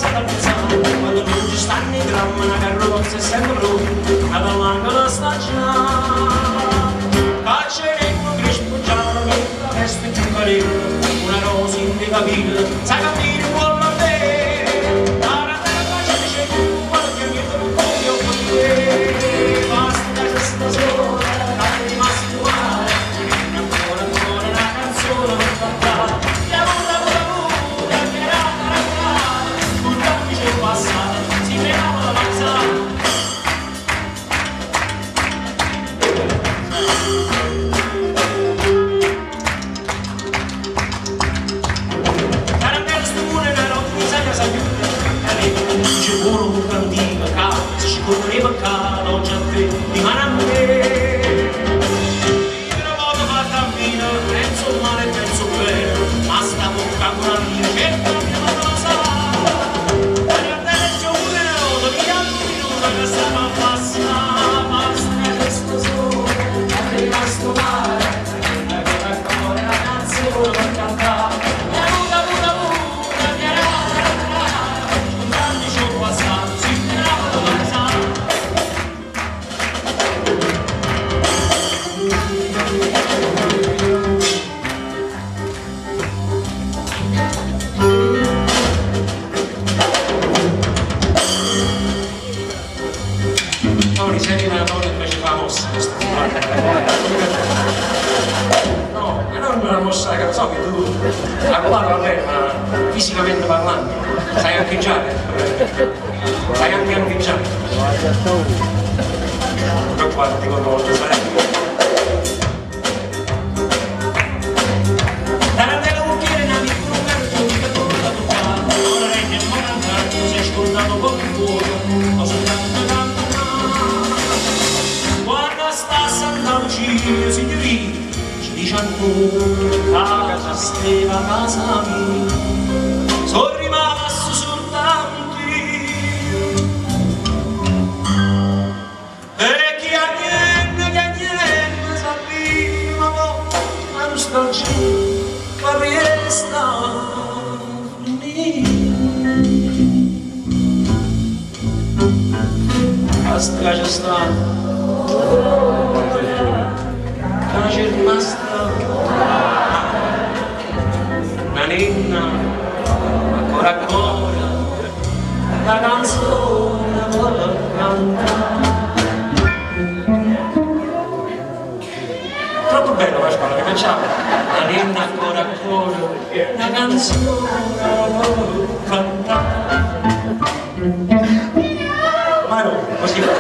passata a pensare, quando non ci stanno i drammi, una carrozza è sempre pronta, ma non manca la stagione. Cacceremo, crespo giallo, la festa più carina, una rosa in te capilla, sai capire vuole a te, la terra c'è tu, qualche mito non voglio dire, basta che sta sola, è rimasto male, ancora una canzone per cantare, lavora, tutta mi c'è passata, si fermava la mazzata. Correva cara, oggi a te, rimane a me. Io una volta fatta a vino, penso male, penso bene, ma sta bocca con la mia, certo non mi la sa. La riardere c'è una nota, via un minuto, che stava a passare, basta che resto solo, è rimasto male, e che ancora una canzone per cantare. Tony, sei una donna invece fa la mossa questa. No, ma non una mossa che lo so che tu a parlare a lei, ma fisicamente parlando, sai ancheggiare, sai anche ancheggiare. Non preoccuparti con l'oltre, sai? Tarantella bocchiere, navi con un cartone che non l'ha toccato, ora regna il morantato, sei scordato con il fuoco, ho soltanto Santa Lucia, signorina, ci dice ancora casa steva casa mia, sono rimasto soltanto io. E chi ha niente, sapeva una volta la nostalgia, ma resta mia. Basta che c'è stato. C'è rimasta una ninna ancora la canzone per cantare. Troppo bello Pasquale, che facciamo? La ninna ancora la canzone per cantare. Ma no, così va.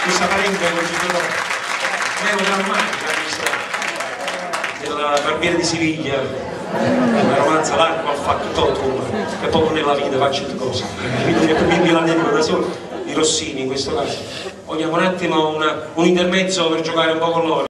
Questa parente è drammatica della Barbiere di Siviglia, la romanza L'acqua ha fatto tutto, e proprio nella vita faccio tutte cose. Quindi la lingua da solo di Rossini in questo caso. Vogliamo un attimo un intermezzo per giocare un po' con loro.